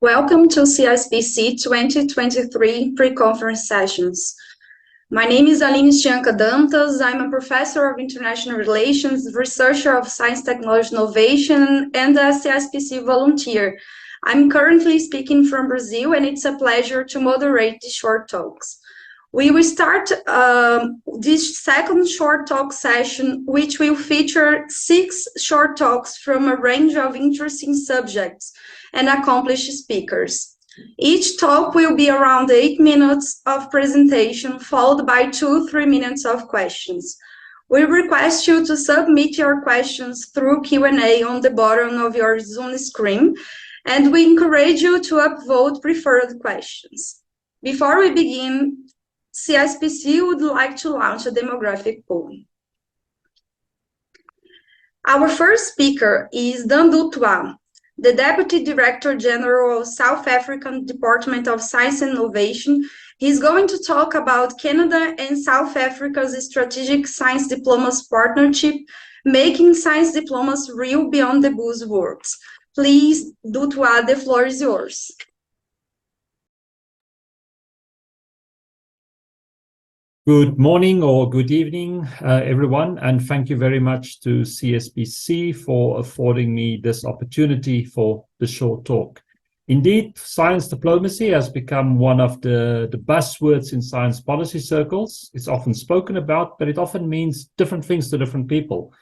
Welcome to CSPC 2023 pre-conference sessions. My name is Aline Stianca Dantas. I'm a professor of international relations, researcher of science, technology, innovation, and a CSPC volunteer. I'm currently speaking from Brazil, and it's a pleasure to moderate these short talks. We will start this second short talk session, which will feature 6 short talks from a range of interesting subjects and accomplished speakers. Each talk will be around 8 minutes of presentation, followed by 2-3 minutes of questions. We request you to submit your questions through Q&A on the bottom of your Zoom screen, and we encourage you to upvote preferred questions. Before we begin, CSPC would like to launch a demographic poll. Our first speaker is Dandu Tua, the Deputy Director General of South African Department of Science and Innovation. He's going to talk about Canada and South Africa's strategic science diplomacy partnership, making science diplomacy real beyond the buzzwords. Please, Dutua, the floor is yours. Good morning or good evening, everyone, and thank you very much to CSPC for affording me this opportunity for the short talk. Indeed, science diplomacy has become one of the buzzwords in science policy circles. It's often spoken about, but it often means different things to different people.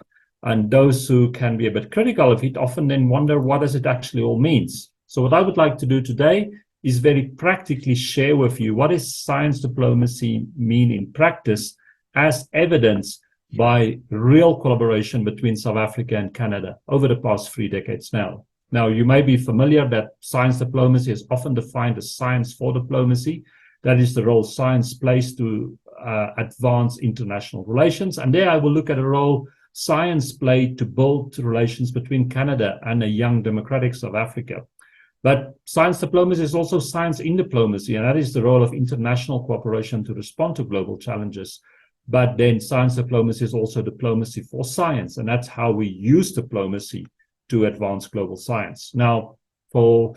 And those who can be a bit critical of it often then wonder, what does it actually all means? So what I would like to do today is very practically share with you what does science diplomacy mean in practice, as evidenced by real collaboration between South Africa and Canada over the past 3 decades now. Now, you may be familiar that science diplomacy is often defined as science for diplomacy. That is the role science plays to advance international relations. And there I will look at a role science played to build relations between Canada and a young democratic South Africa. But science diplomacy is also science in diplomacy, and that is the role of international cooperation to respond to global challenges. But then science diplomacy is also diplomacy for science, and that's how we use diplomacy to advance global science. Now, for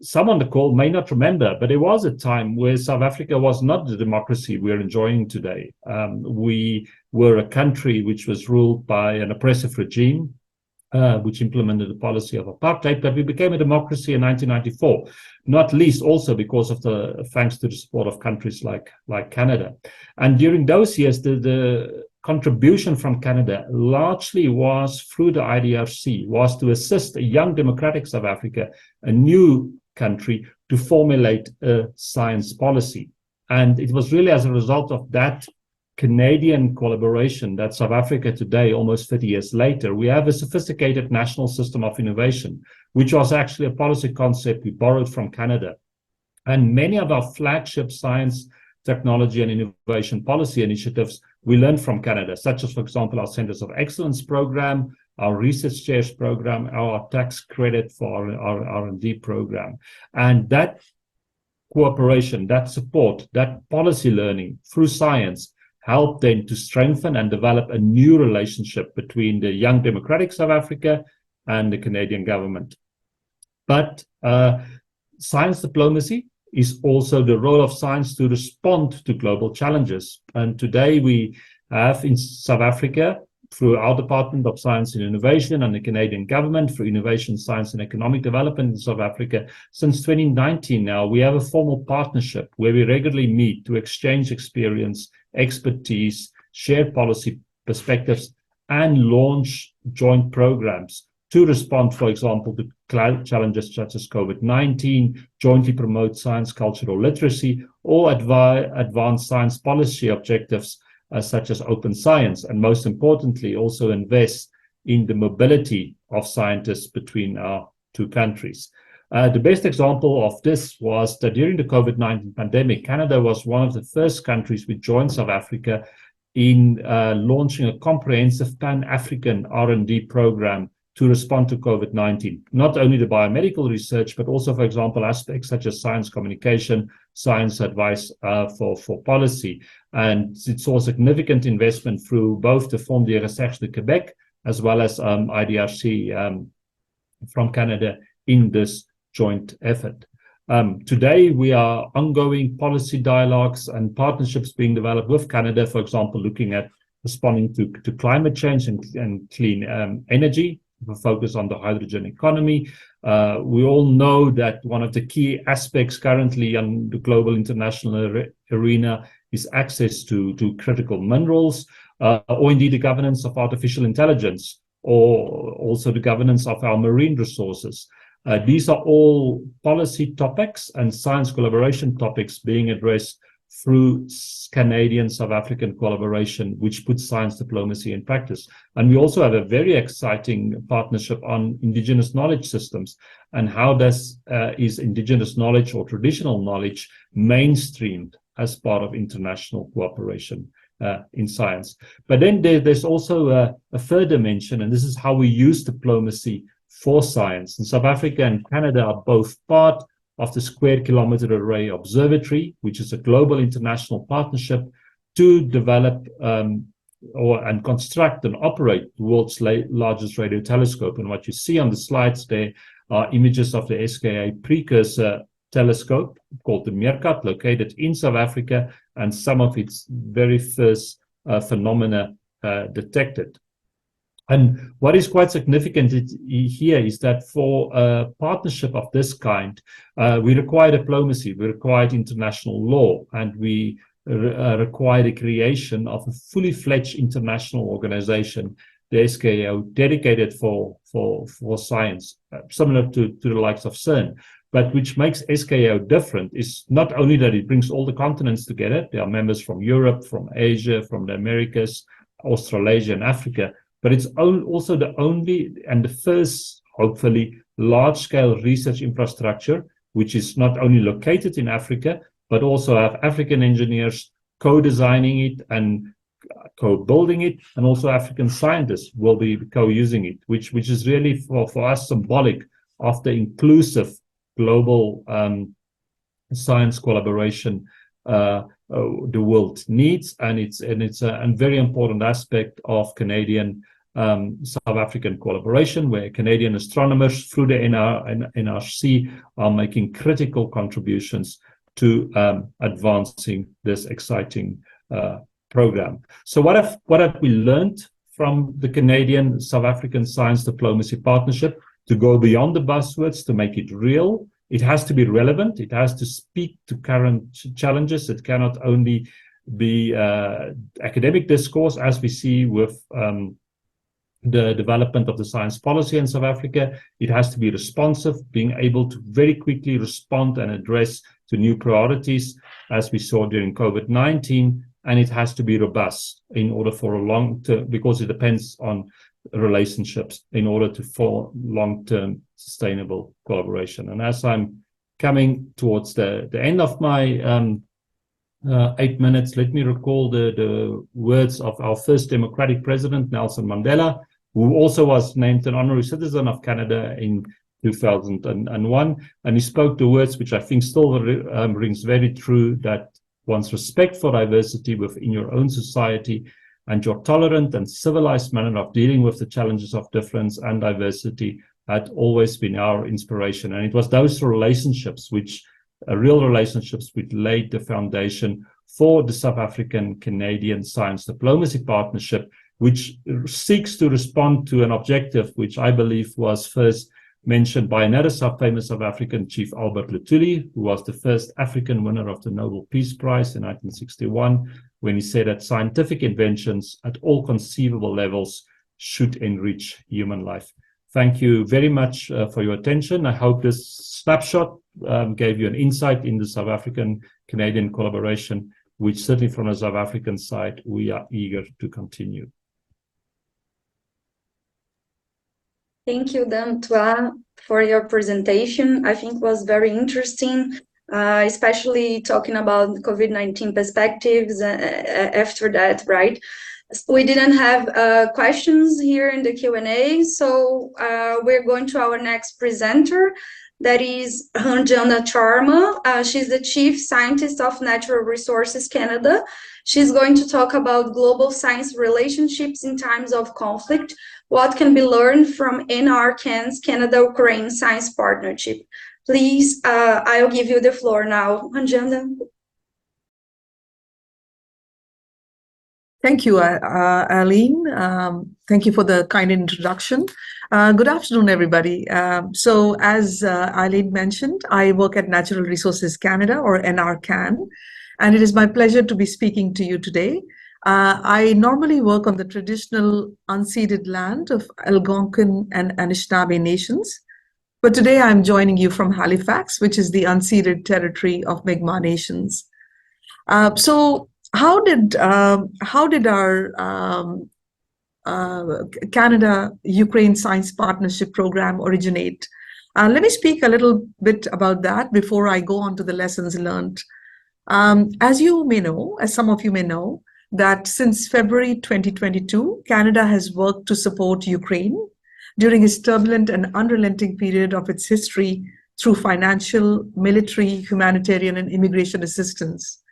some on the call may not remember, but there was a time where South Africa was not the democracy we're enjoying today. We were a country which was ruled by an oppressive regime, which implemented the policy of apartheid, but we became a democracy in 1994, not least also because of thanks to the support of countries like Canada. And during those years, the contribution from Canada largely was through the IDRC, was to assist a young democratic South Africa, a new country, to formulate a science policy. And it was really as a result of that Canadian collaboration that South Africa today, almost 30 years later, we have a sophisticated national system of innovation, which was actually a policy concept we borrowed from Canada. And many of our flagship science, technology, and innovation policy initiatives we learned from Canada, such as, for example, our Centers of Excellence program, our Research Chairs program, our tax credit for our R&D program. And that cooperation, that support, that policy learning through science helped then to strengthen and develop a new relationship between the young democratic South Africa and the Canadian government. But science diplomacy is also the role of science to respond to global challenges. And today we have in South Africa, through our Department of Science and Innovation and the Canadian government, through Innovation, Science and Economic Development in South Africa, since 2019 now, we have a formal partnership where we regularly meet to exchange experience, expertise, share policy perspectives, and launch joint programs to respond, for example, to challenges such as COVID-19, jointly promote science cultural literacy, or advance science policy objectives such as open science, and most importantly, also invest in the mobility of scientists between our two countries. The best example of this was that during the COVID-19 pandemic, Canada was one of the first countries which joined South Africa in launching a comprehensive Pan-African R&D program to respond to COVID-19. Not only the biomedical research, but also, for example, aspects such as science communication, science advice for policy. And it saw significant investment through both the Fonds de Recherche de Québec as well as IDRC from Canada in this joint effort. Today, we are ongoing policy dialogues and partnerships being developed with Canada, for example, looking at responding to climate change and clean energy, with a focus on the hydrogen economy. We all know that one of the key aspects currently on the global international arena is access to critical minerals, or indeed the governance of artificial intelligence, or also the governance of our marine resources. These are all policy topics and science collaboration topics being addressed through Canadian-South African collaboration, which puts science diplomacy in practice. And we also have a very exciting partnership on Indigenous knowledge systems and how is Indigenous knowledge or traditional knowledge mainstreamed as part of international cooperation in science. But then there's also a third dimension, and this is how we use diplomacy for science. And South Africa and Canada are both part of the Square Kilometre Array Observatory, which is a global international partnership to develop and construct and operate the world's largest radio telescope. And what you see on the slides there are images of the SKA precursor telescope called the Meerkat, located in South Africa, and some of its very first phenomena detected. And what is quite significant here is that for a partnership of this kind, we require diplomacy, we require international law, and we require the creation of a fully fledged international organization, the SKO, dedicated for science, similar to the likes of CERN. But which makes SKO different is not only that it brings all the continents together. There are members from Europe, from Asia, from the Americas, Australasia, and Africa. But it's also the only and the first, hopefully, large-scale research infrastructure, which is not only located in Africa, but also have African engineers co-designing it and co-building it, and also African scientists will be co-using it, which is really for us symbolic of the inclusive global science collaboration the world needs, and it's a very important aspect of Canadian South African collaboration, where Canadian astronomers through the NRC are making critical contributions to advancing this exciting program. So what have we learned from the Canadian South African Science Diplomacy Partnership? To go beyond the buzzwords, to make it real. It has to be relevant. It has to speak to current challenges. It cannot only be academic discourse, as we see with the development of the science policy in South Africa. It has to be responsive, being able to very quickly respond and address to new priorities, as we saw during COVID-19. And it has to be robust in order for a long term, because it depends on relationships in order to for long-term sustainable collaboration. And as I'm coming towards the end of my 8 minutes, let me recall the words of our first democratic president, Nelson Mandela, who also was named an honorary citizen of Canada in 2001. And he spoke the words which I think still rings very true, that one's respect for diversity within your own society and your tolerant and civilized manner of dealing with the challenges of difference and diversity had always been our inspiration. And it was those relationships, real relationships, which laid the foundation for the South African-Canadian Science Diplomacy Partnership, which seeks to respond to an objective which I believe was first mentioned by another famous South African chief, Albert Luthuli, who was the first African winner of the Nobel Peace Prize in 1961, when he said that scientific inventions at all conceivable levels should enrich human life. Thank you very much for your attention. I hope this snapshot gave you an insight in the South African-Canadian collaboration, which certainly from the South African side, we are eager to continue. Thank you, Dan, for your presentation. I think it was very interesting, especially talking about COVID-19 perspectives after that, right? We didn't have questions here in the Q&A, so we're going to our next presenter. That is Ranjana Sharma. She's the Chief Scientist of Natural Resources Canada. She's going to talk about global science relationships in times of conflict, What can be learned from NRCan's Canada-Ukraine Science Partnership? Please, I'll give you the floor now, Anjanda. Thank you, Aline. Thank you for the kind introduction. Good afternoon, everybody. So as Aline mentioned, I work at Natural Resources Canada, or NRCan, and it is my pleasure to be speaking to you today. I normally work on the traditional unceded land of Algonquin and Anishinaabe nations, but today I'm joining you from Halifax, which is the unceded territory of Mi'kmaq nations. So how did our Canada-Ukraine Science Partnership Program originate? Let me speak a little bit about that before I go on to the lessons learned. As you may know, as some of you may know, that since February 2022, Canada has worked to support Ukraine during its turbulent and unrelenting period of its history through financial, military, humanitarian, and immigration assistance.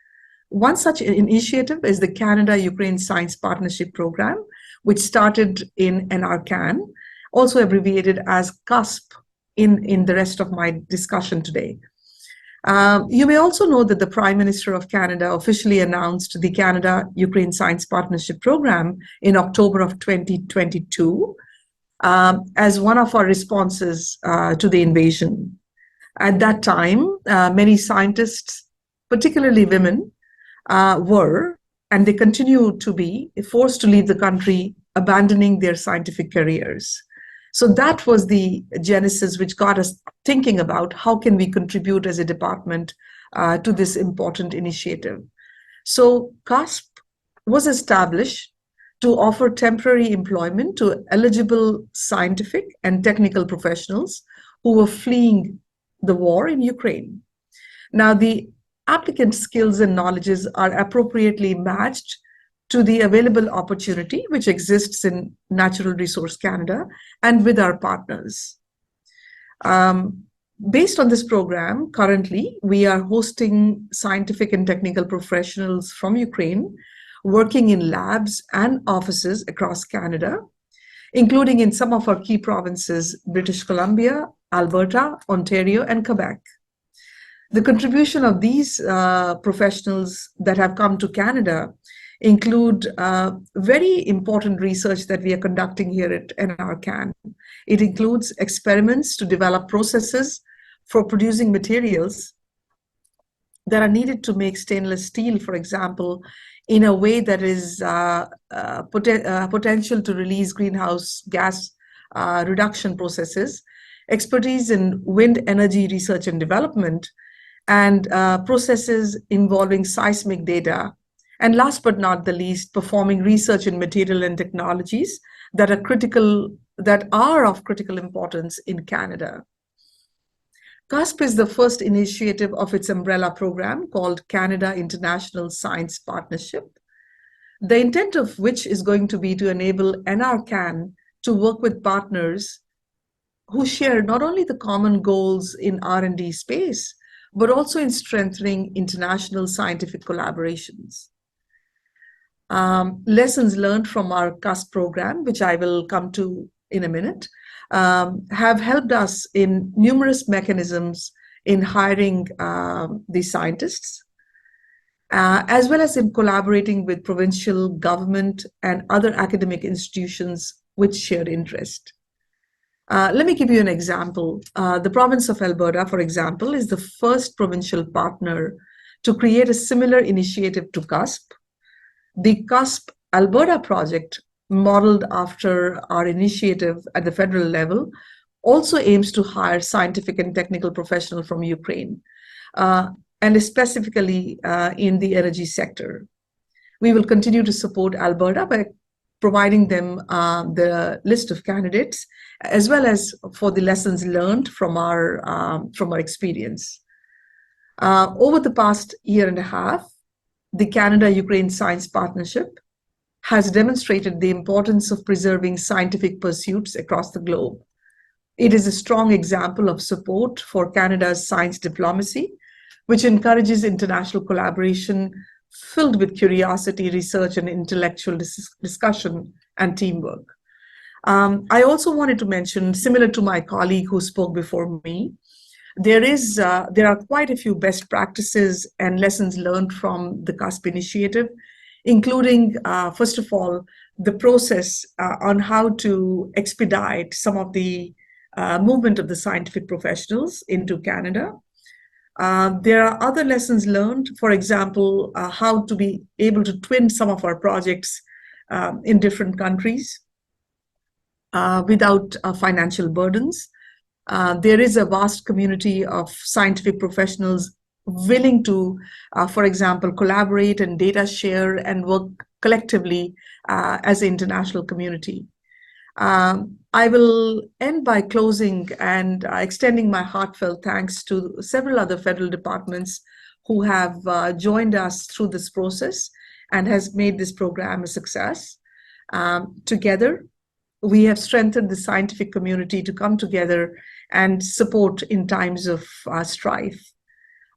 One such initiative is the Canada-Ukraine Science Partnership Program, which started in NRCan, also abbreviated as CUSP in the rest of my discussion today. You may also know that the Prime Minister of Canada officially announced the Canada-Ukraine Science Partnership Program in October of 2022 as one of our responses to the invasion. At that time, many scientists, particularly women, were, and they continue to be, forced to leave the country, abandoning their scientific careers. So that was the genesis which got us thinking about how can we contribute as a department to this important initiative. So CUSP was established to offer temporary employment to eligible scientific and technical professionals who were fleeing the war in Ukraine. Now, the applicant skills and knowledges are appropriately matched to the available opportunity which exists in Natural Resource Canada and with our partners. Based on this program, currently, we are hosting scientific and technical professionals from Ukraine working in labs and offices across Canada, including in some of our key provinces, British Columbia, Alberta, Ontario, and Quebec. The contribution of these professionals that have come to Canada include very important research that we are conducting here at NRCan. It includes experiments to develop processes for producing materials that are needed to make stainless steel, for example, in a way that is potential to release greenhouse gas reduction processes, expertise in wind energy research and development, and processes involving seismic data. And last but not the least, performing research in material and technologies that are of critical importance in Canada. CUSP is the first initiative of its umbrella program called Canada International Science Partnership, the intent of which is going to be to enable NRCan to work with partners who share not only the common goals in R&D space, but also in strengthening international scientific collaborations. Lessons learned from our CUSP program, which I will come to in a minute, have helped us in numerous mechanisms in hiring the scientists, as well as in collaborating with provincial government and other academic institutions with shared interest. Let me give you an example. The province of Alberta, for example, is the first provincial partner to create a similar initiative to CUSP. The CUSP Alberta project, modeled after our initiative at the federal level, also aims to hire scientific and technical professionals from Ukraine, and specifically in the energy sector. We will continue to support Alberta by providing them the list of candidates, as well as for the lessons learned from our experience. Over the past year and a half, the Canada-Ukraine Science Partnership has demonstrated the importance of preserving scientific pursuits across the globe. It is a strong example of support for Canada's science diplomacy, which encourages international collaboration filled with curiosity, research, and intellectual discussion and teamwork. I also wanted to mention, similar to my colleague who spoke before me, there are quite a few best practices and lessons learned from the CUSP initiative, including, first of all, the process on how to expedite some of the movement of the scientific professionals into Canada. There are other lessons learned, for example, how to be able to twin some of our projects in different countries without financial burdens. There is a vast community of scientific professionals willing to, for example, collaborate and data share and work collectively as an international community. I will end by closing and extending my heartfelt thanks to several other federal departments who have joined us through this process and has made this program a success. Together, we have strengthened the scientific community to come together and support in times of strife.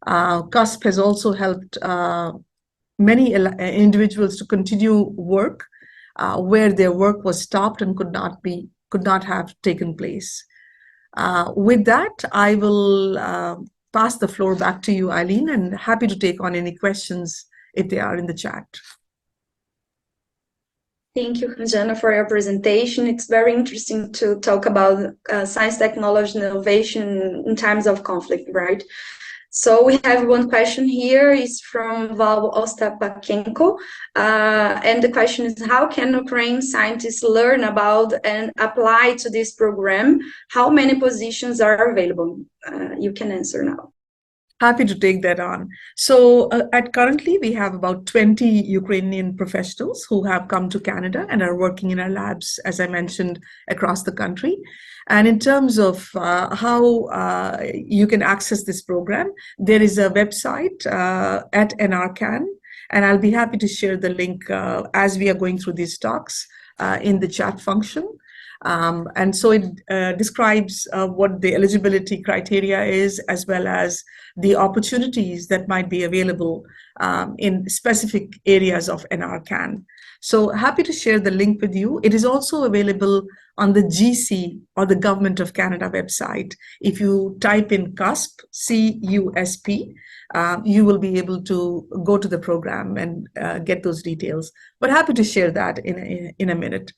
CUSP has also helped many individuals to continue work where their work was stopped and could not have taken place. With that, I will pass the floor back to you, Eileen, and happy to take on any questions if they are in the chat. Thank you, Ranjana, for your presentation. It's very interesting to talk about science, technology, and innovation in times of conflict, right? So we have one question here, is from Val Ostapenko, and the question is, how can Ukraine scientists learn about and apply to this program? How many positions are available? You can answer now. Happy to take that on. So currently we have about 20 Ukrainian professionals who have come to Canada and are working in our labs, as I mentioned, across the country. And in terms of how you can access this program, there is a website at NRCan, and I'll be happy to share the link as we are going through these talks in the chat function. And so it describes what the eligibility criteria is, as well as the opportunities that might be available in specific areas of NRCan. So happy to share the link with you. It is also available on the GC or the Government of Canada website. If you type in CUSP, C-U-S-P, you will be able to go to the program and get those details. But happy to share that in a minute.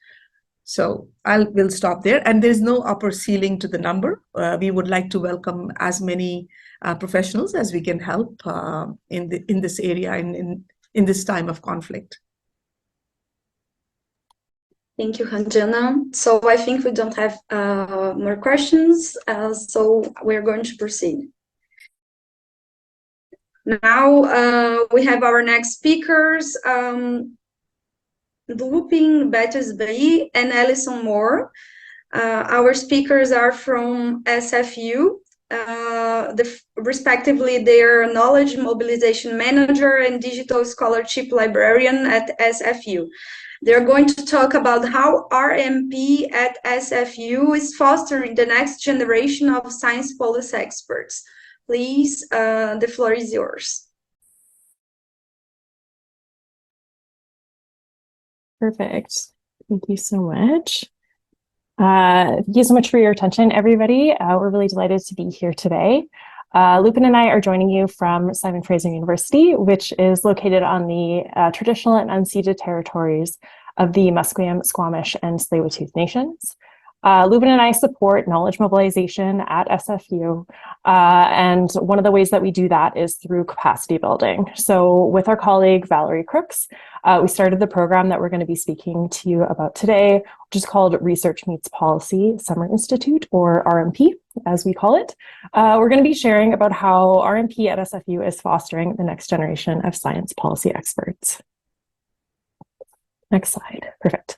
So we'll stop there. And there's no upper ceiling to the number. We would like to welcome as many professionals as we can help in this area in this time of conflict. Thank you, Ranjana. So I think we don't have more questions, so we're going to proceed. Now we have our next speakers, Lupin Bettisby and Alison Moore. Our speakers are from SFU. Respectively, they are Knowledge Mobilization Manager and Digital Scholarship Librarian at SFU. They're going to talk about how RMP at SFU is fostering the next generation of science policy experts. Please, the floor is yours. Perfect. Thank you so much. Thank you so much for your attention, everybody. We're really delighted to be here today. Lupin and I are joining you from Simon Fraser University, which is located on the traditional and unceded territories of the Musqueam, Squamish, and Tsleil-Waututh nations. Lupin and I support knowledge mobilization at SFU, and one of the ways that we do that is through capacity building. So with our colleague Valerie Crooks, we started the program that we're going to be speaking to you about today, which is called Research Meets Policy Summer Institute, or RMP, as we call it. We're going to be sharing about how RMP at SFU is fostering the next generation of science policy experts. Next slide. Perfect.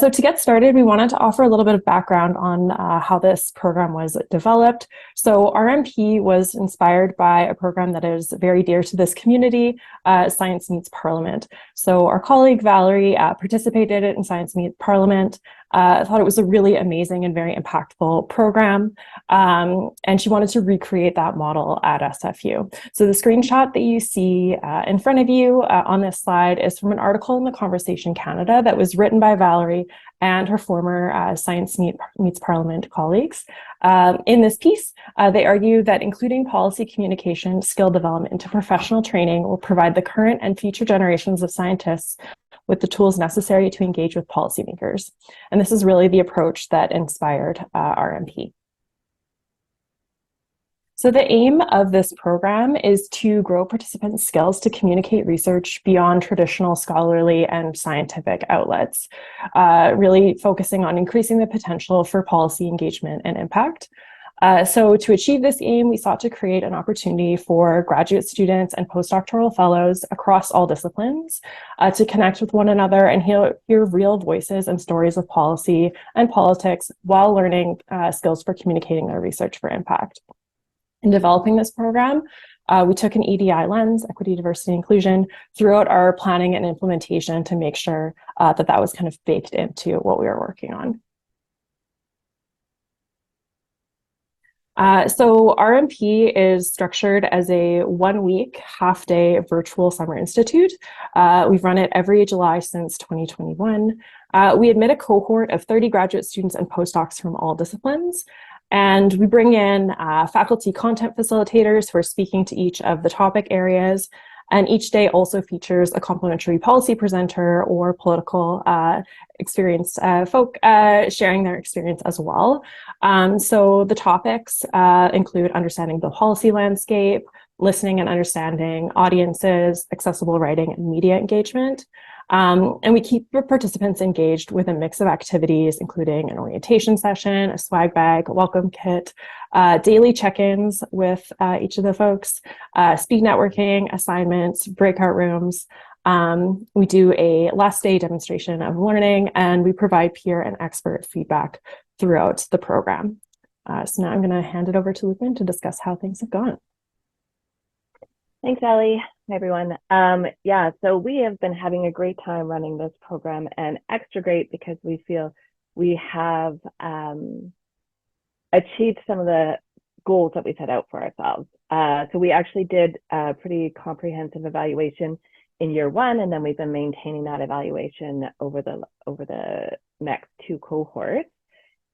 So to get started, we wanted to offer a little bit of background on how this program was developed. So RMP was inspired by a program that is very dear to this community, Science Meets Parliament. So our colleague Valerie participated in Science Meets Parliament thought it was a really amazing and very impactful program. And she wanted to recreate that model at SFU. So the screenshot that you see in front of you on this slide is from an article in The Conversation Canada that was written by Valerie and her former Science Meets Parliament colleagues. In this piece, they argue that including policy communication skill development into professional training will provide the current and future generations of scientists with the tools necessary to engage with policymakers. And this is really the approach that inspired RMP. So the aim of this program is to grow participants' skills to communicate research beyond traditional scholarly and scientific outlets, really focusing on increasing the potential for policy engagement and impact. So to achieve this aim, we sought to create an opportunity for graduate students and postdoctoral fellows across all disciplines to connect with one another and hear real voices and stories of policy and politics while learning skills for communicating their research for impact. In developing this program, we took an EDI lens, equity, diversity, inclusion, throughout our planning and implementation to make sure that was kind of baked into what we were working on. So RMP is structured as a 1-week, half-day virtual summer institute. We've run it every July since 2021. We admit a cohort of 30 graduate students and postdocs from all disciplines. And we bring in faculty content facilitators who are speaking to each of the topic areas. And each day also features a complimentary policy presenter or political experienced folk sharing their experience as well. So the topics include understanding the policy landscape, listening and understanding audiences, accessible writing, and media engagement. And we keep participants engaged with a mix of activities, including an orientation session, a swag bag, a welcome kit, daily check-ins with each of the folks, speed networking, assignments, breakout rooms. We do a last day demonstration of learning, and we provide peer and expert feedback throughout the program. So now I'm going to hand it over to Lupin to discuss how things have gone. Thanks, Ellie. Hi, everyone. Yeah, so we have been having a great time running this program, and extra great because we feel we have achieved some of the goals that we set out for ourselves. So we actually did a pretty comprehensive evaluation in year 1, and then we've been maintaining that evaluation over the next 2 cohorts.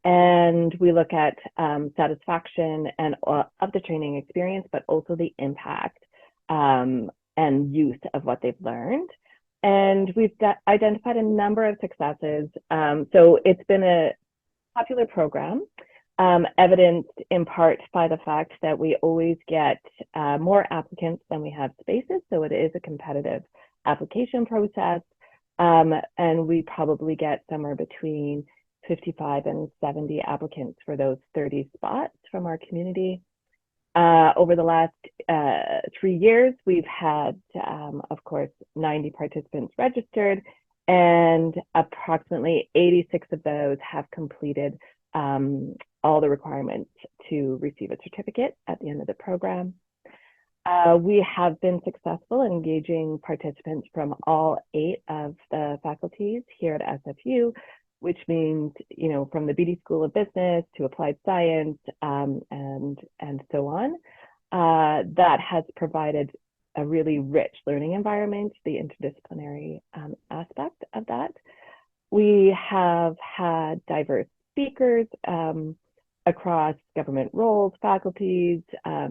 And we look at satisfaction and of the training experience, but also the impact and use of what they've learned. And we've identified a number of successes. So it's been a popular program, evidenced in part by the fact that we always get more applicants than we have spaces. So it is a competitive application process. And we probably get somewhere between 55 and 70 applicants for those 30 spots from our community. Over the last 3 years, we've had, of course, 90 participants registered, and approximately 86 of those have completed all the requirements to receive a certificate at the end of the program. We have been successful in engaging participants from all 8 of the faculties here at SFU, which means, you know, from the BD School of Business to Applied Science and so on. That has provided a really rich learning environment, the interdisciplinary aspect of that. We have had diverse speakers across government roles, faculties,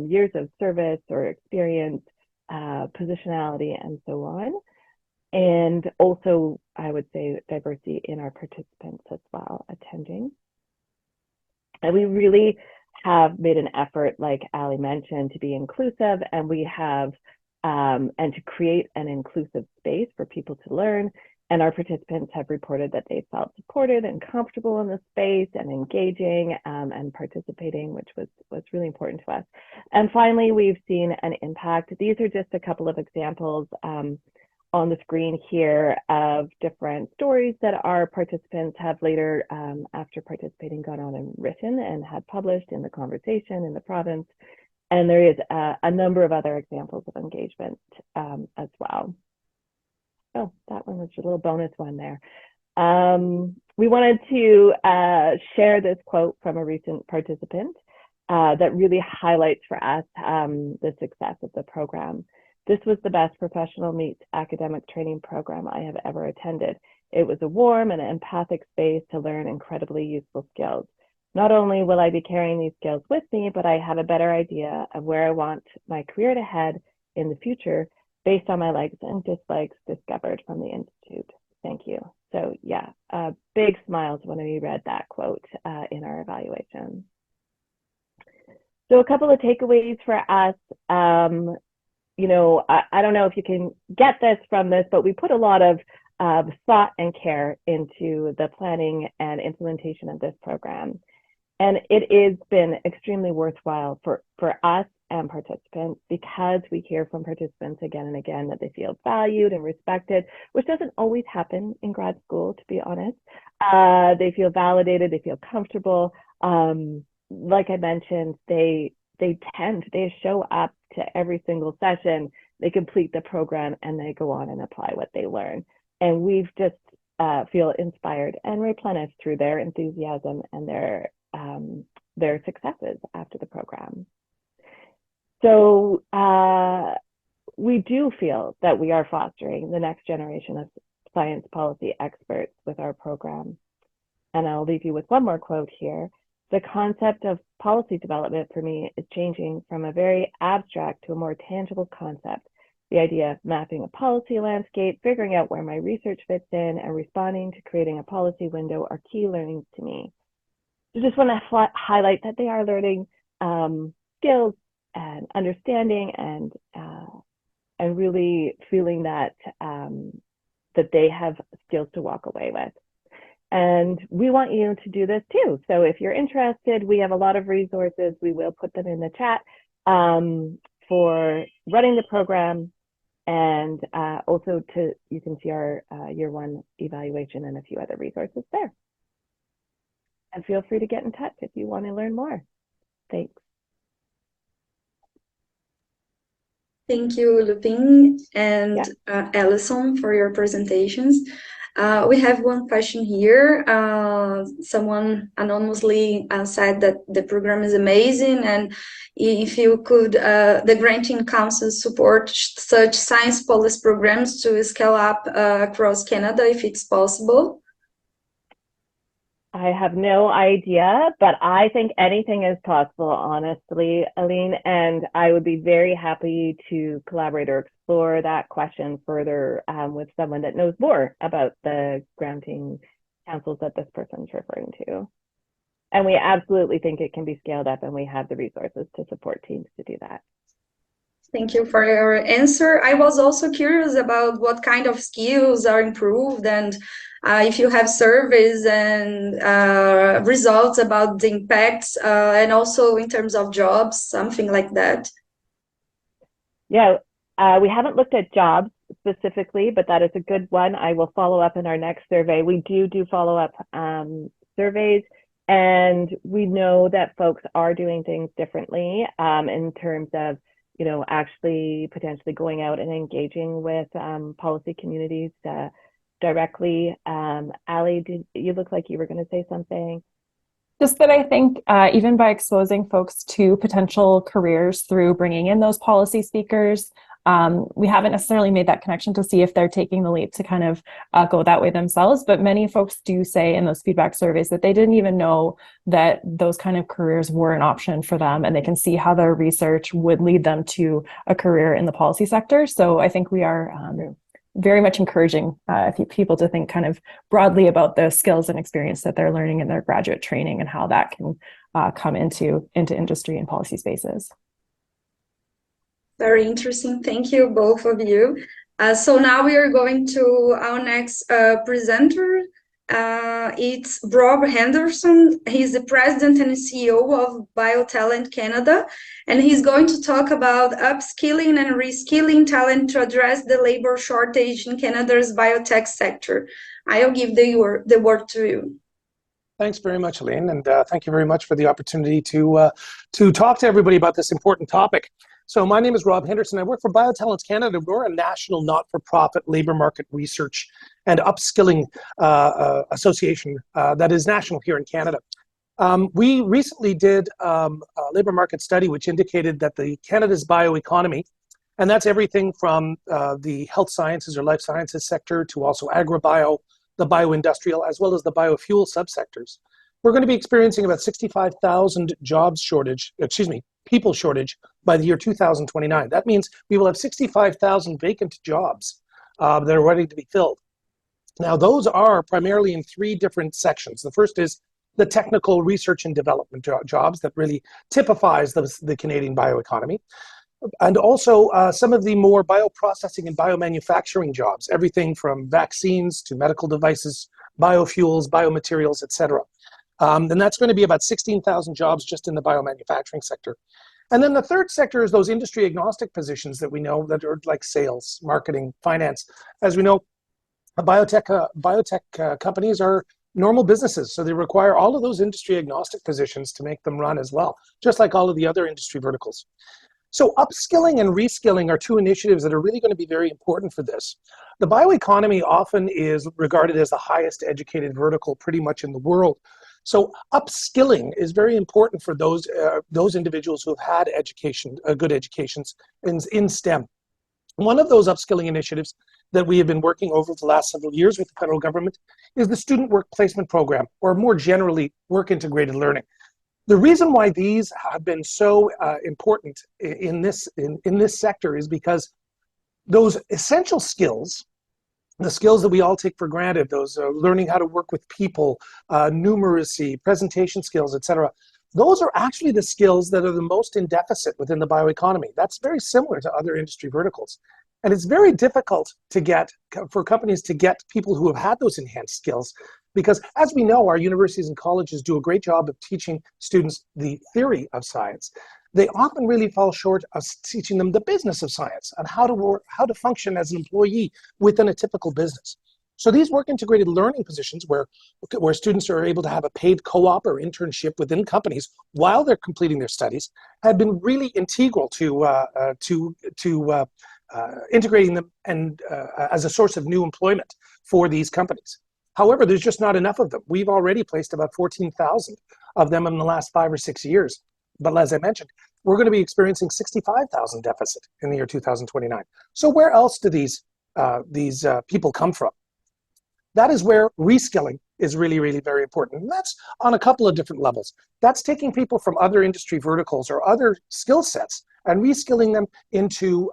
years of service or experience, positionality, and so on. And also, I would say, diversity in our participants as well attending. And we really have made an effort, like Ali mentioned, to be inclusive, and we have, and to create an inclusive space for people to learn. And our participants have reported that they felt supported and comfortable in the space and engaging and participating, which was really important to us. And finally, we've seen an impact. These are just a couple of examples on the screen here of different stories that our participants have later, after participating, gone on and written and had published in The Conversation in the province. And there is a number of other examples of engagement as well. Oh, that one was a little bonus one there. We wanted to share this quote from a recent participant that really highlights for us the success of the program. "This was the best professional meets academic training program I have ever attended. It was a warm and empathic space to learn incredibly useful skills. Not only will I be carrying these skills with me, but I have a better idea of where I want my career to head in the future based on my likes and dislikes discovered from the Institute. Thank you." So yeah, big smiles when we read that quote in our evaluation. So a couple of takeaways for us. You know, I don't know if you can get this from this, but we put a lot of thought and care into the planning and implementation of this program. And it has been extremely worthwhile for us and participants, because we hear from participants again and again that they feel valued and respected, which doesn't always happen in grad school, to be honest. They feel validated, they feel comfortable. Like I mentioned, they show up to every single session, they complete the program, and they go on and apply what they learn. And we've just feel inspired and replenished through their enthusiasm and their successes after the program. So we do feel that we are fostering the next generation of science policy experts with our program. And I'll leave you with one more quote here. "The concept of policy development for me is changing from a very abstract to a more tangible concept. The idea of mapping a policy landscape, figuring out where my research fits in, and responding to creating a policy window are key learnings to me." I just want to highlight that they are learning skills and understanding and really feeling that that they have skills to walk away with. And we want you to do this too. So if you're interested, we have a lot of resources. We will put them in the chat for running the program. And also you can see our year one evaluation and a few other resources there. And feel free to get in touch if you want to learn more. Thanks. Thank you, Lupin and Alison, for your presentations. We have one question here. Someone anonymously said that the program is amazing, and if you could, the granting council support such science policy programs to scale up across Canada, if it's possible. I have no idea, but I think anything is possible, honestly, Aline, and I would be very happy to collaborate or explore that question further with someone that knows more about the granting councils that this person's referring to. And we absolutely think it can be scaled up, and we have the resources to support teams to do that. Thank you for your answer. I was also curious about what kind of skills are improved, and if you have surveys and results about the impacts, and also in terms of jobs, something like that. Yeah, we haven't looked at jobs specifically, but that is a good one. I will follow up in our next survey. We do follow-up surveys, and we know that folks are doing things differently in terms of, you know, actually potentially going out and engaging with policy communities directly. Ali, you look like you were going to say something. Just that I think even by exposing folks to potential careers through bringing in those policy speakers, we haven't necessarily made that connection to see if they're taking the leap to kind of go that way themselves. But many folks do say in those feedback surveys that they didn't even know that those kind of careers were an option for them, and they can see how their research would lead them to a career in the policy sector. So I think we are very much encouraging people to think kind of broadly about the skills and experience that they're learning in their graduate training and how that can come into industry and policy spaces. Very interesting. Thank you, both of you. So now we are going to our next presenter. It's Rob Henderson. He's the president and CEO of BioTalent Canada, and he's going to talk about upskilling and reskilling talent to address the labor shortage in Canada's biotech sector. I'll give the word to you. Thanks very much, Aline, and thank you very much for the opportunity to talk to everybody about this important topic. So my name is Rob Henderson. I work for Biotalents Canada. We're a national not-for-profit labor market research and upskilling association that is national here in Canada. We recently did a labor market study which indicated that Canada's bioeconomy, and that's everything from the health sciences or life sciences sector to also agrobio, the bioindustrial, as well as the biofuel subsectors. We're going to be experiencing about 65,000 people shortage by the year 2029. That means we will have 65,000 vacant jobs that are ready to be filled. Now, those are primarily in three different sections. The first is the technical research and development jobs that really typifies the Canadian bioeconomy. And also some of the more bioprocessing and biomanufacturing jobs, everything from vaccines to medical devices, biofuels, biomaterials, etc. And that's going to be about 16,000 jobs just in the biomanufacturing sector. And then the third sector is those industry agnostic positions that we know that are like sales, marketing, finance. As we know, biotech companies are normal businesses, so they require all of those industry agnostic positions to make them run as well, just like all of the other industry verticals. So upskilling and reskilling are two initiatives that are really going to be very important for this. The bioeconomy often is regarded as the highest educated vertical pretty much in the world. So upskilling is very important for those individuals who have had education, good educations in STEM. One of those upskilling initiatives that we have been working over the last several years with the federal government is the Student Work Placement Program, or more generally, Work Integrated Learning. The reason why these have been so important in this sector is because those essential skills, the skills that we all take for granted, those learning how to work with people, numeracy, presentation skills, etc., those are actually the skills that are the most in deficit within the bioeconomy. That's very similar to other industry verticals. And it's very difficult for companies to get people who have had those enhanced skills, because as we know, our universities and colleges do a great job of teaching students the theory of science. They often really fall short of teaching them the business of science and how to function as an employee within a typical business. So these work integrated learning positions where students are able to have a paid co-op or internship within companies while they're completing their studies have been really integral to integrating them and as a source of new employment for these companies. However, there's just not enough of them. We've already placed about 14,000 of them in the last 5 or 6 years. But as I mentioned, we're going to be experiencing 65,000 deficit in the year 2029. So where else do these people come from? That is where reskilling is really, really very important. And that's on a couple of different levels. That's taking people from other industry verticals or other skill sets and reskilling them into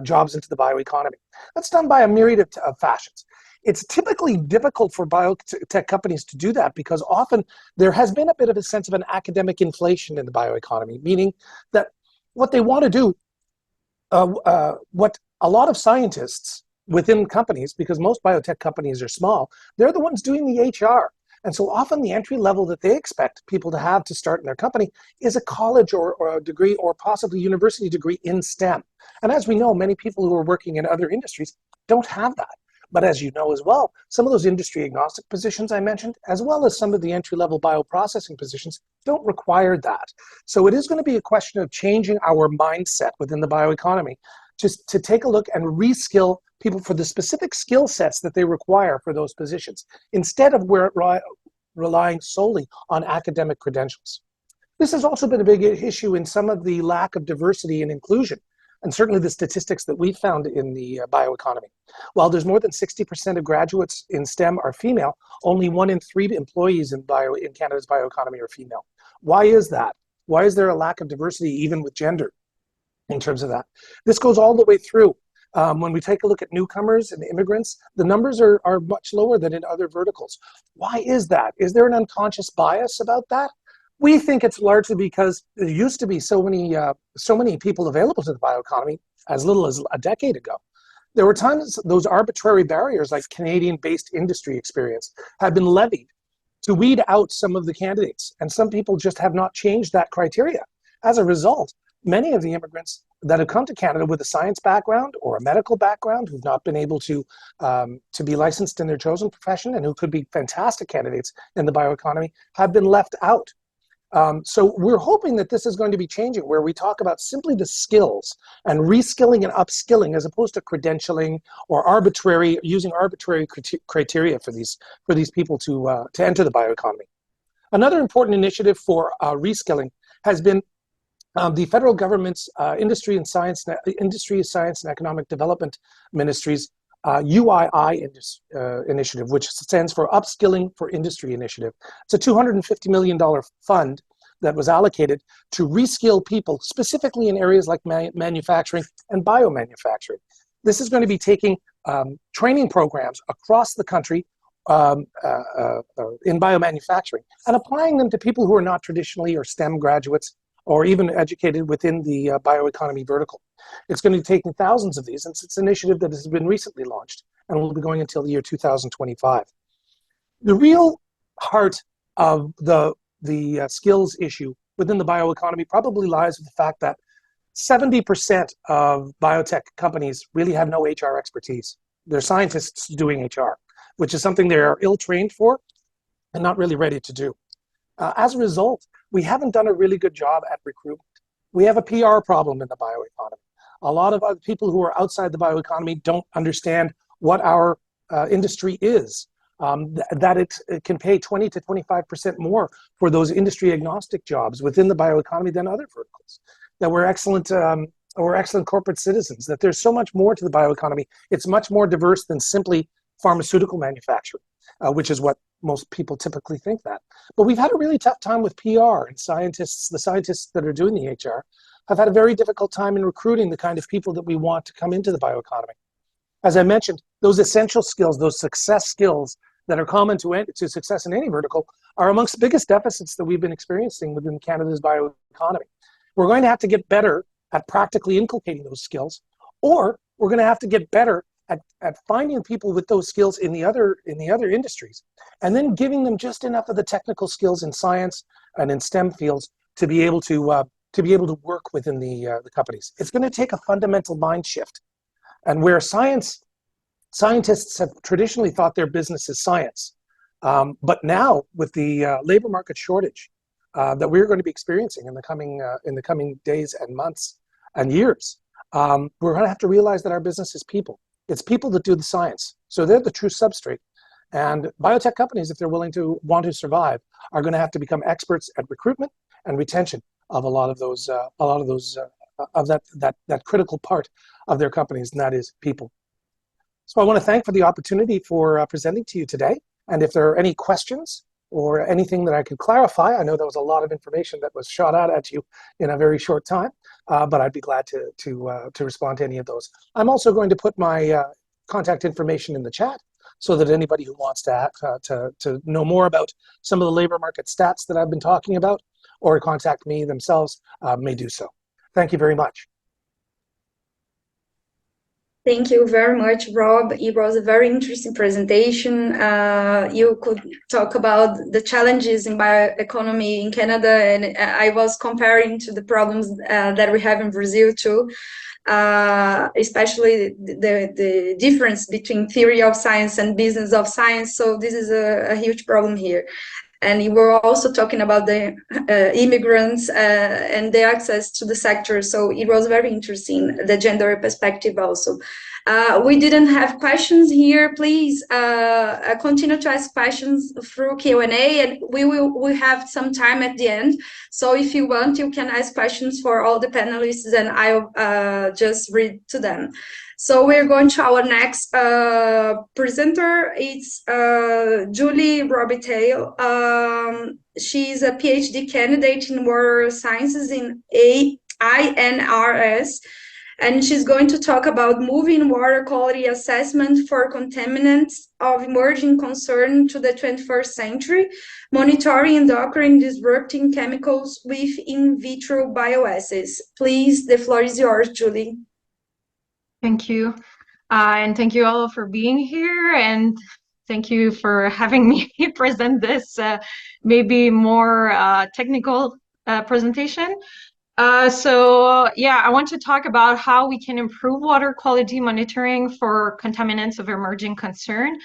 jobs into the bioeconomy. That's done by a myriad of fashions. It's typically difficult for biotech companies to do that because often there has been a bit of a sense of an academic inflation in the bioeconomy, meaning that what they want to do, what a lot of scientists within companies, because most biotech companies are small, they're the ones doing the HR. And so often the entry level that they expect people to have to start in their company is a college or a degree or possibly university degree in STEM. And as we know, many people who are working in other industries don't have that. But as you know as well, some of those industry agnostic positions I mentioned, as well as some of the entry-level bioprocessing positions, don't require that. So it is going to be a question of changing our mindset within the bioeconomy just to take a look and reskill people for the specific skill sets that they require for those positions, instead of relying solely on academic credentials. This has also been a big issue in some of the lack of diversity and inclusion, and certainly the statistics that we found in the bioeconomy. While there's more than 60% of graduates in STEM are female, only 1 in 3 employees in Canada's bioeconomy are female. Why is that? Why is there a lack of diversity even with gender in terms of that? This goes all the way through. When we take a look at newcomers and immigrants, the numbers are much lower than in other verticals. Why is that? Is there an unconscious bias about that? We think it's largely because there used to be so many people available to the bioeconomy as little as a decade ago. There were times those arbitrary barriers like Canadian-based industry experience have been levied to weed out some of the candidates, and some people just have not changed that criteria. As a result, many of the immigrants that have come to Canada with a science background or a medical background who've not been able to be licensed in their chosen profession and who could be fantastic candidates in the bioeconomy have been left out. So we're hoping that this is going to be changing, where we talk about simply the skills and reskilling and upskilling, as opposed to credentialing or using arbitrary criteria for these people to enter the bioeconomy. Another important initiative for reskilling has been the federal government's Industry, Science and Economic Development Ministry's UII initiative, which stands for Upskilling for Industry Initiative. It's a $250 million fund that was allocated to reskill people, specifically in areas like manufacturing and biomanufacturing. This is going to be taking training programs across the country in biomanufacturing and applying them to people who are not traditionally or STEM graduates or even educated within the bioeconomy vertical. It's going to be taking thousands of these, and it's an initiative that has been recently launched and will be going until the year 2025. The real heart of the skills issue within the bioeconomy probably lies with the fact that 70% of biotech companies really have no HR expertise. They're scientists doing HR, which is something they're ill-trained for and not really ready to do. As a result, we haven't done a really good job at recruitment. We have a PR problem in the bioeconomy. A lot of other people who are outside the bioeconomy don't understand what our industry is, that it can pay 20 to 25% more for those industry agnostic jobs within the bioeconomy than other verticals, that we're excellent corporate citizens, that there's so much more to the bioeconomy. It's much more diverse than simply pharmaceutical manufacturing, which is what most people typically think that. But we've had a really tough time with PR, and the scientists that are doing the HR have had a very difficult time in recruiting the kind of people that we want to come into the bioeconomy. As I mentioned, those essential skills, those success skills that are common to success in any vertical are amongst the biggest deficits that we've been experiencing within Canada's bioeconomy. We're going to have to get better at practically inculcating those skills, or we're going to have to get better at finding people with those skills in the other industries, and then giving them just enough of the technical skills in science and in STEM fields to be able to work within the companies. It's going to take a fundamental mind shift, and where scientists have traditionally thought their business is science, but now with the labor market shortage that we're going to be experiencing in the coming days and months and years, we're going to have to realize that our business is people. It's people that do the science. So they're the true substrate. And biotech companies, if they're want to survive, are going to have to become experts at recruitment and retention of that critical part of their companies, and that is people. So I want to thank for the opportunity for presenting to you today. And if there are any questions or anything that I could clarify, I know there was a lot of information that was shot out at you in a very short time, but I'd be glad to respond to any of those. I'm also going to put my contact information in the chat so that anybody who wants to know more about some of the labor market stats that I've been talking about or contact me themselves may do so. Thank you very much. Thank you very much, Rob. It was a very interesting presentation. You could talk about the challenges in bioeconomy in Canada, and I was comparing to the problems that we have in Brazil too, especially the difference between theory of science and business of science. So this is a huge problem here. And you were also talking about the immigrants and the access to the sector. So it was very interesting, the gender perspective also. We didn't have questions here. Please continue to ask questions through Q&A, and we have some time at the end. So if you want, you can ask questions for all the panelists, and I'll just read to them. So we're going to our next presenter. It's Julie Robitaille. She's a PhD candidate in water sciences in INRS, and she's going to talk about moving water quality assessment for contaminants of emerging concern to the 21st century, monitoring endocrine disrupting chemicals with in vitro bioassays. Please, the floor is yours, Julie. Thank you. And thank you all for being here, and thank you for having me present this maybe more technical presentation. So yeah, I want to talk about how we can improve water quality monitoring for contaminants of emerging concern.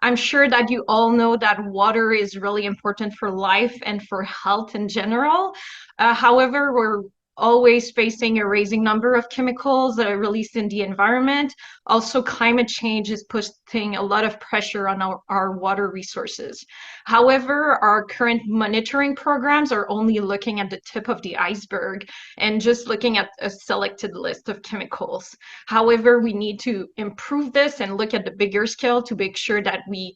I'm sure that you all know that water is really important for life and for health in general. However, we're always facing a rising number of chemicals that are released in the environment. Also, climate change is putting a lot of pressure on our water resources. However, our current monitoring programs are only looking at the tip of the iceberg and just looking at a selected list of chemicals. However, we need to improve this and look at the bigger scale to make sure that we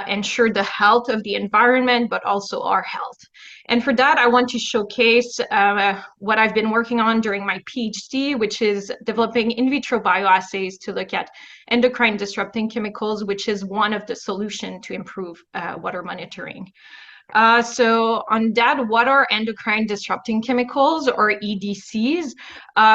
ensure the health of the environment, but also our health. And for that, I want to showcase what I've been working on during my PhD, which is developing in vitro bioassays to look at endocrine disrupting chemicals, which is one of the solutions to improve water monitoring. So on that, what are endocrine disrupting chemicals, or EDCs?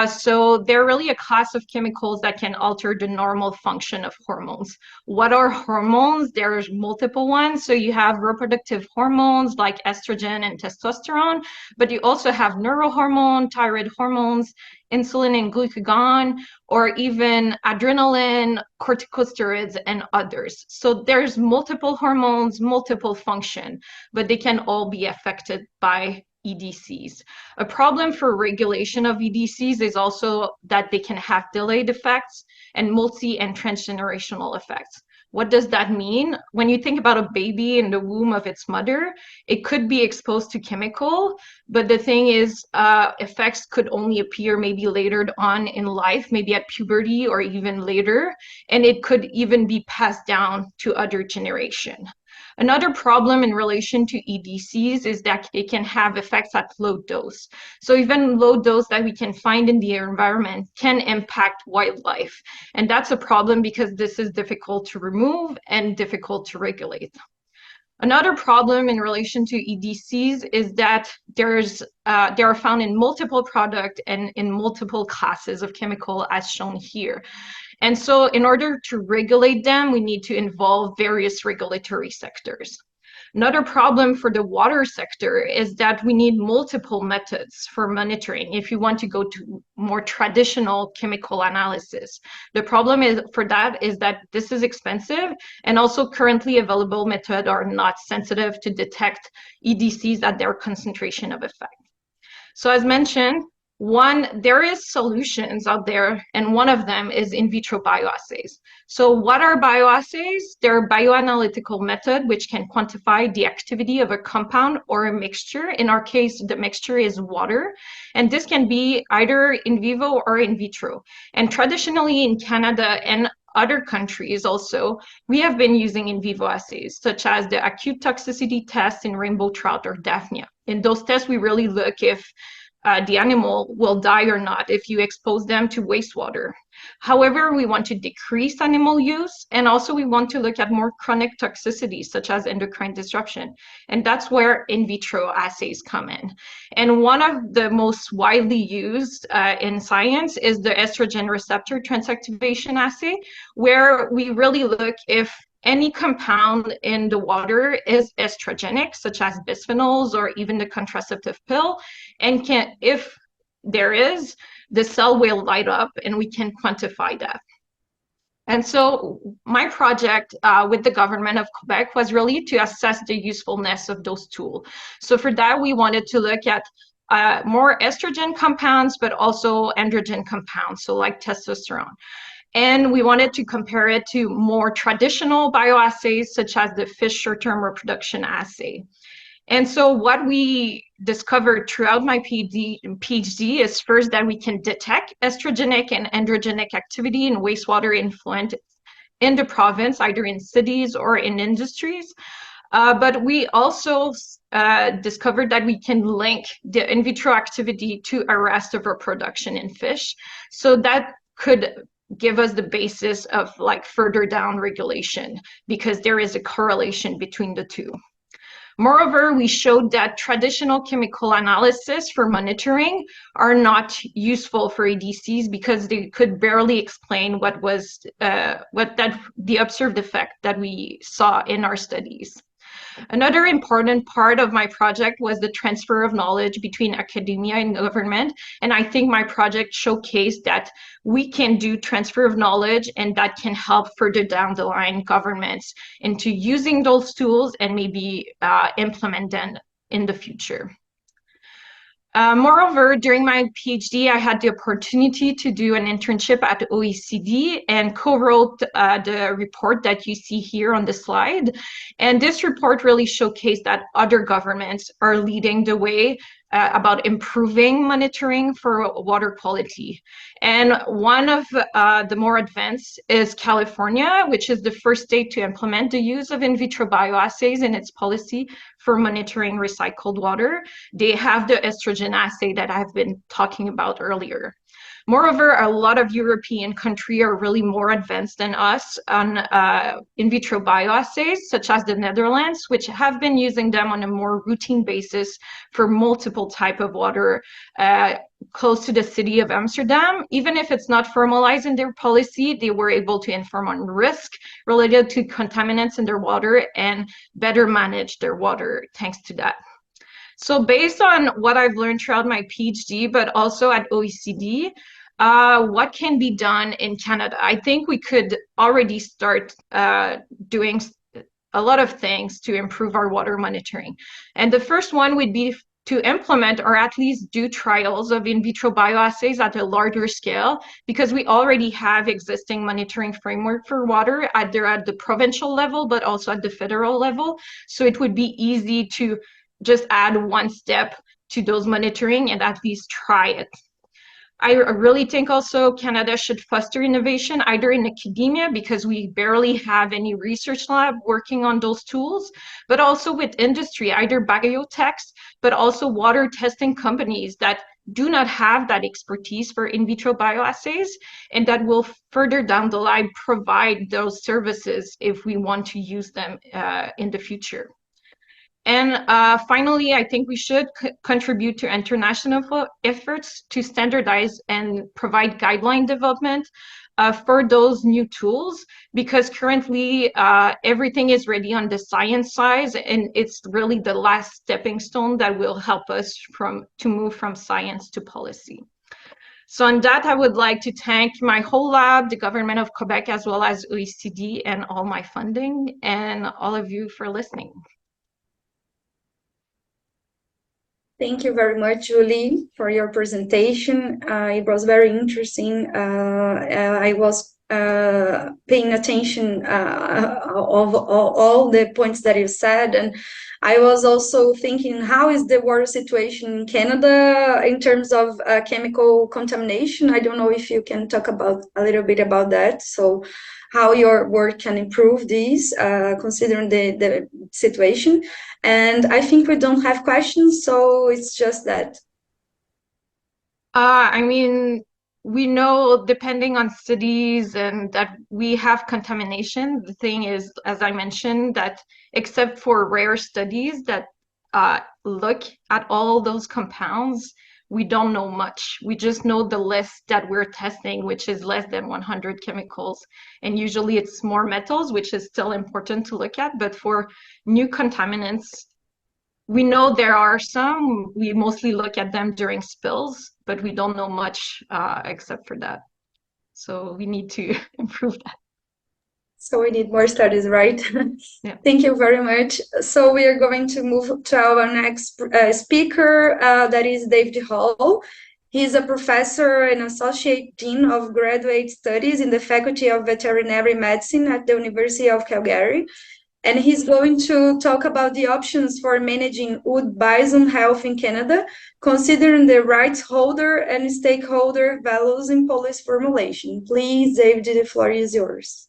So they're really a class of chemicals that can alter the normal function of hormones. What are hormones? There's multiple ones. So you have reproductive hormones like estrogen and testosterone, but you also have neurohormone, thyroid hormones, insulin and glucagon, or even adrenaline, corticosteroids, and others. So there's multiple hormones, multiple function, but they can all be affected by EDCs. A problem for regulation of EDCs is also that they can have delayed effects and multi and transgenerational effects. What does that mean? When you think about a baby in the womb of its mother, it could be exposed to chemical, but the thing is, effects could only appear maybe later on in life, maybe at puberty or even later, and it could even be passed down to other generation. Another problem in relation to EDCs is that it can have effects at low dose. So even low dose that we can find in the environment can impact wildlife. And that's a problem because this is difficult to remove and difficult to regulate. Another problem in relation to EDCs is that they are found in multiple products and in multiple classes of chemical as shown here. And so in order to regulate them, we need to involve various regulatory sectors. Another problem for the water sector is that we need multiple methods for monitoring if you want to go to more traditional chemical analysis. The problem for that is that this is expensive, and also currently available methods are not sensitive to detect EDCs at their concentration of effect. So as mentioned, there is solutions out there, and one of them is in vitro bioassays. So what are bioassays? They're bioanalytical method which can quantify the activity of a compound or a mixture. In our case, the mixture is water, and this can be either in vivo or in vitro. And traditionally in Canada and other countries also, we have been using in vivo assays, such as the acute toxicity test in rainbow trout or Daphnia. In those tests, we really look if the animal will die or not if you expose them to wastewater. However, we want to decrease animal use, and also we want to look at more chronic toxicities such as endocrine disruption. And that's where in vitro assays come in. And one of the most widely used in science is the estrogen receptor transactivation assay, where we really look if any compound in the water is estrogenic, such as bisphenols or even the contraceptive pill, and if there is, the cell will light up and we can quantify that. And so my project with the government of Quebec was really to assess the usefulness of those tools. So for that, we wanted to look at more estrogen compounds, but also androgen compounds, so like testosterone. And we wanted to compare it to more traditional bioassays, such as the fish short-term reproduction assay. And so what we discovered throughout my PhD is first that we can detect estrogenic and androgenic activity in wastewater effluent in the province, either in cities or in industries. But we also discovered that we can link the in vitro activity to arrest of reproduction in fish. So that could give us the basis of like further down regulation, because there is a correlation between the two. Moreover, we showed that traditional chemical analysis for monitoring are not useful for EDCs because they could barely explain what was the observed effect that we saw in our studies. Another important part of my project was the transfer of knowledge between academia and government. And I think my project showcased that we can do transfer of knowledge, and that can help further down the line governments into using those tools and maybe implement them in the future. Moreover, during my PhD, I had the opportunity to do an internship at OECD and co-wrote the report that you see here on the slide. And this report really showcased that other governments are leading the way about improving monitoring for water quality. And one of the more advanced is California, which is the first state to implement the use of in vitro bioassays in its policy for monitoring recycled water. They have the estrogen assay that I've been talking about earlier. Moreover, a lot of European countries are really more advanced than us on in vitro bioassays, such as the Netherlands, which have been using them on a more routine basis for multiple types of water close to the city of Amsterdam. Even if it's not formalized in their policy, they were able to inform on risk related to contaminants in their water and better manage their water thanks to that. So based on what I've learned throughout my PhD, but also at OECD, what can be done in Canada? I think we could already start doing a lot of things to improve our water monitoring. And the first one would be to implement or at least do trials of in vitro bioassays at a larger scale, because we already have existing monitoring framework for water either at the provincial level, but also at the federal level. So it would be easy to just add one step to those monitoring and at least try it. I really think also Canada should foster innovation either in academia, because we barely have any research lab working on those tools, but also with industry, either biotechs, but also water testing companies that do not have that expertise for in vitro bioassays, and that will further down the line provide those services if we want to use them in the future. And finally, I think we should contribute to international efforts to standardize and provide guideline development for those new tools, because currently everything is ready on the science side, and it's really the last stepping stone that will help us to move from science to policy. So on that, I would like to thank my whole lab, the government of Quebec, as well as OECD and all my funding, and all of you for listening. Thank you very much, Julie, for your presentation. It was very interesting. I was paying attention of all the points that you said, and I was also thinking, how is the water situation in Canada in terms of chemical contamination? I don't know if you can talk about a little bit about that. So how your work can improve this, considering the situation. And I think we don't have questions, so it's just that. I mean, we know depending on cities and that we have contamination. The thing is, as I mentioned, that except for rare studies that look at all those compounds, we don't know much. We just know the list that we're testing, which is less than 100 chemicals. And usually it's more metals, which is still important to look at. But for new contaminants, we know there are some. We mostly look at them during spills, but we don't know much except for that. So we need to improve that. So we need more studies, right? Yeah. Thank you very much. So we are going to move to our next speaker, that is David Hall. He's a professor and associate dean of graduate studies in the Faculty of Veterinary Medicine at the University of Calgary. And he's going to talk about the options for managing wood bison health in Canada, considering the rights holder and stakeholder values in policy formulation. Please, David, the floor is yours.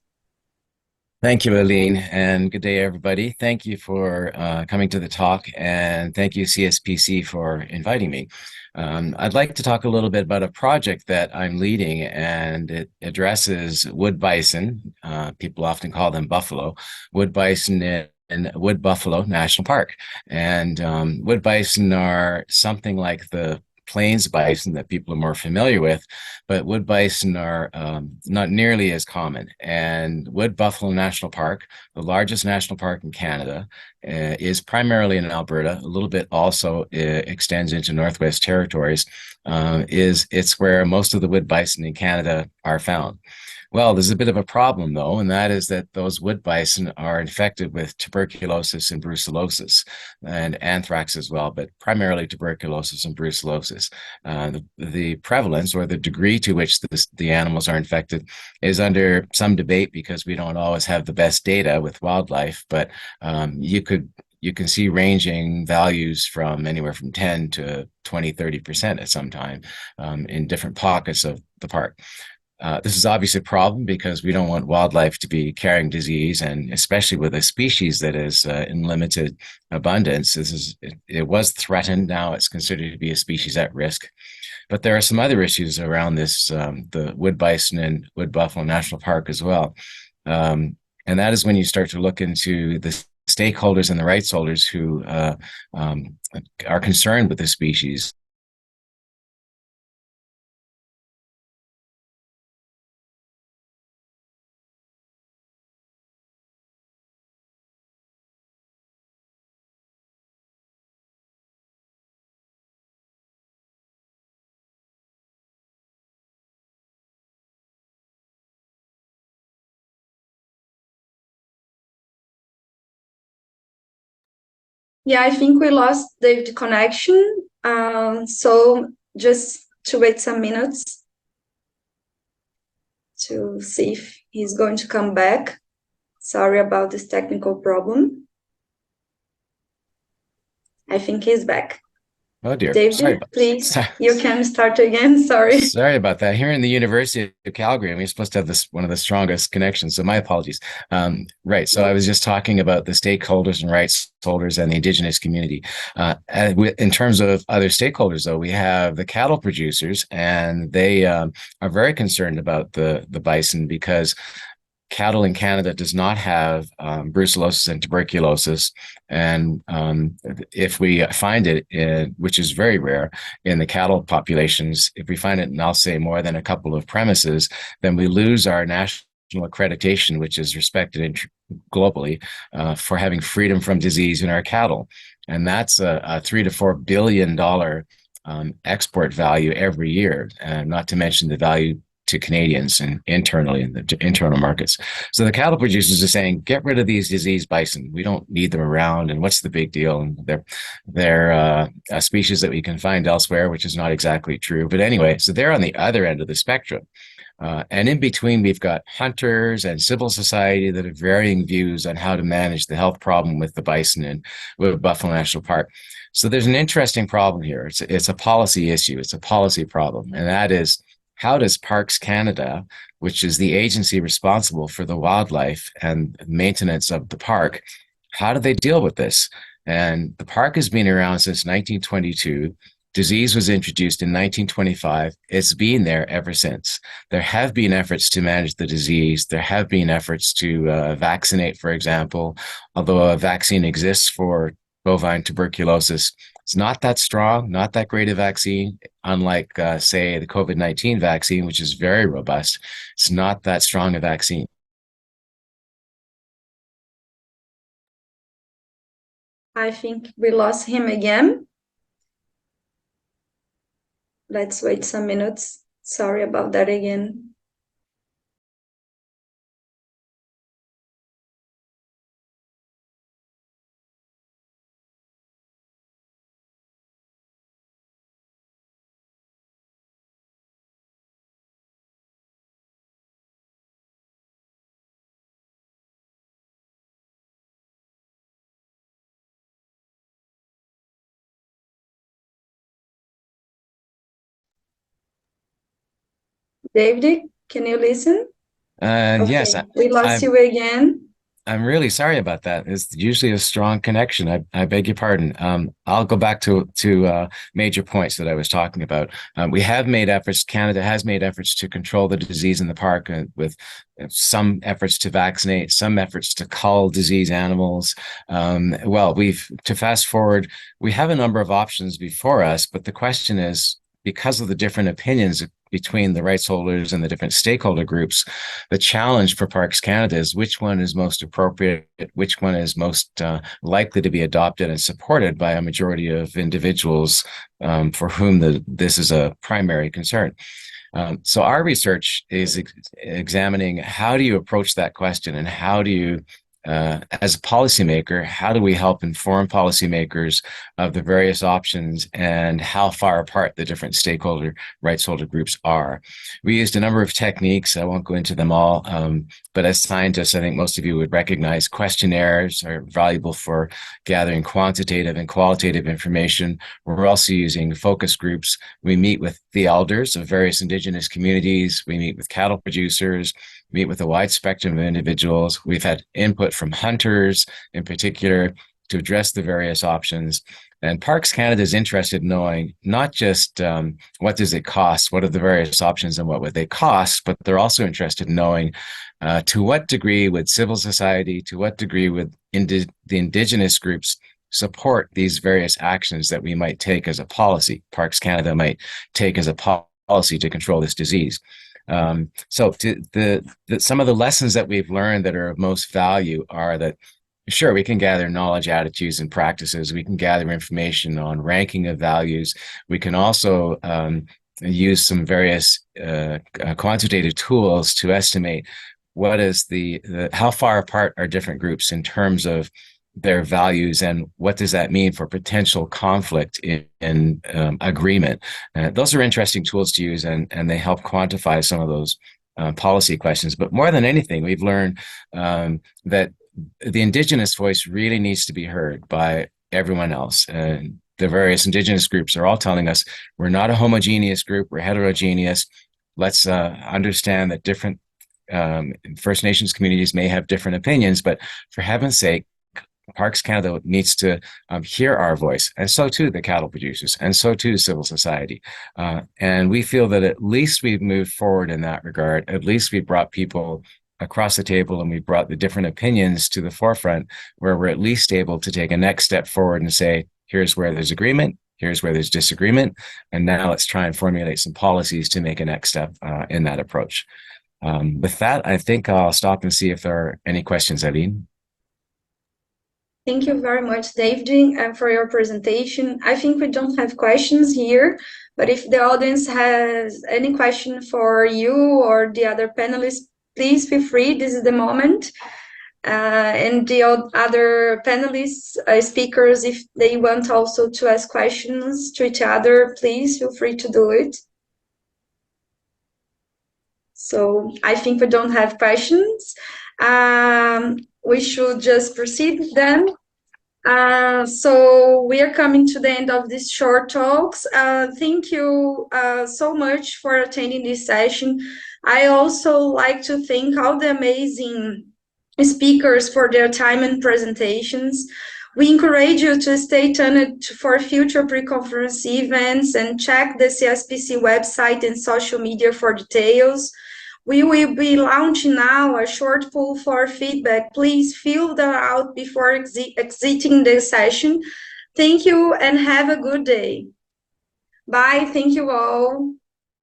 Thank you, Aline, and good day, everybody. Thank you for coming to the talk, and thank you, CSPC, for inviting me. I'd like to talk a little bit about a project that I'm leading, and it addresses wood bison. People often call them buffalo. Wood bison in Wood Buffalo National Park. And wood bison are something like the plains bison that people are more familiar with, but wood bison are not nearly as common. And Wood Buffalo National Park, the largest national park in Canada, is primarily in Alberta. A little bit also extends into Northwest Territories. It's where most of the wood bison in Canada are found. Well, there's a bit of a problem, though, and that is that those wood bison are infected with tuberculosis and brucellosis and anthrax as well, but primarily tuberculosis and brucellosis. The prevalence or the degree to which the animals are infected is under some debate because we don't always have the best data with wildlife, but you can see ranging values from anywhere from 10 to 20, 30% at some time in different pockets of the park. This is obviously a problem because we don't want wildlife to be carrying disease, and especially with a species that is in limited abundance. It was threatened. Now it's considered to be a species at risk. But there are some other issues around this, the wood bison and Wood Buffalo National Park as well. And that is when you start to look into the stakeholders and the rights holders who are concerned with the species. Yeah, I think we lost the connection. So just to wait some minutes to see if he's going to come back. Sorry about this technical problem. I think he's back. Oh dear. David, please, you can start again. Sorry. Sorry about that. Here in the University of Calgary, we're supposed to have one of the strongest connections, so my apologies. Right. So I was just talking about the stakeholders and rights holders and the Indigenous community. In terms of other stakeholders, though, we have the cattle producers, and they are very concerned about the bison because cattle in Canada does not have brucellosis and tuberculosis. And if we find it, which is very rare in the cattle populations, if we find it in, I'll say, more than a couple of premises, then we lose our national accreditation, which is respected globally for having freedom from disease in our cattle. And that's a $3 to $4 billion export value every year, not to mention the value to Canadians and internally in the internal markets. So the cattle producers are saying, get rid of these diseased bison. We don't need them around. And what's the big deal? And they're a species that we can find elsewhere, which is not exactly true. But anyway, so they're on the other end of the spectrum. And in between, we've got hunters and civil society that have varying views on how to manage the health problem with the bison in Wood Buffalo National Park. So there's an interesting problem here. It's a policy issue. It's a policy problem. And that is, how does Parks Canada, which is the agency responsible for the wildlife and maintenance of the park, how do they deal with this? And the park has been around since 1922. Disease was introduced in 1925. It's been there ever since. There have been efforts to manage the disease. There have been efforts to vaccinate, for example, although a vaccine exists for bovine tuberculosis. It's not that strong, not that great a vaccine, unlike, say, the COVID-19 vaccine, which is very robust. It's not that strong a vaccine. I think we lost him again. Let's wait some minutes. Sorry about that again. David, can you listen? Okay, Yes, we lost you again. I'm really sorry about that. It's usually a strong connection. I beg your pardon. I'll go back to major points that I was talking about. We have made efforts. Canada has made efforts to control the disease in the park with some efforts to vaccinate, some efforts to cull disease animals. To fast forward, we have a number of options before us, but the question is, because of the different opinions between the rights holders and the different stakeholder groups, the challenge for Parks Canada is which one is most appropriate, which one is most likely to be adopted and supported by a majority of individuals for whom this is a primary concern. So our research is examining how do you approach that question, and how do you, as a policymaker, how do we help inform policymakers of the various options and how far apart the different stakeholder rights holder groups are? We used a number of techniques. I won't go into them all, but as scientists, I think most of you would recognize questionnaires are valuable for gathering quantitative and qualitative information. We're also using focus groups. We meet with the elders of various Indigenous communities. We meet with cattle producers, meet with a wide spectrum of individuals. We've had input from hunters in particular to address the various options. And Parks Canada is interested in knowing not just what does it cost, what are the various options and what would they cost, but they're also interested in knowing to what degree would civil society, to what degree would the Indigenous groups support these various actions that we might take as a policy, Parks Canada might take as a policy to control this disease. So some of the lessons that we've learned that are of most value are that, sure, we can gather knowledge, attitudes, and practices. We can gather information on ranking of values. We can also use some various quantitative tools to estimate what is how far apart are different groups in terms of their values, and what does that mean for potential conflict in agreement. Those are interesting tools to use, and they help quantify some of those policy questions. But more than anything, we've learned that the Indigenous voice really needs to be heard by everyone else. The various Indigenous groups are all telling us we're not a homogeneous group, we're heterogeneous. Let's understand that different First Nations communities may have different opinions, but for heaven's sake, Parks Canada needs to hear our voice, and so too the cattle producers, and so too civil society. And we feel that at least we've moved forward in that regard. At least we brought people across the table, and we brought the different opinions to the forefront, where we're at least able to take a next step forward and say, here's where there's agreement, here's where there's disagreement, and now let's try and formulate some policies to make a next step in that approach. With that, I think I'll stop and see if there are any questions, Aline. Thank you very much, David, for your presentation. I think we don't have questions here, but if the audience has any question for you or the other panelists, please feel free. This is the moment. And the other panelists, speakers, if they want also to ask questions to each other, please feel free to do it. So I think we don't have questions. We should just proceed then. So we are coming to the end of these short talks. Thank you so much for attending this session. I also like to thank all the amazing speakers for their time and presentations. We encourage you to stay tuned for future pre-conference events and check the CSPC website and social media for details. We will be launching now a short poll for feedback. Please fill that out before exiting the session. Thank you and have a good day. Bye. Thank you all.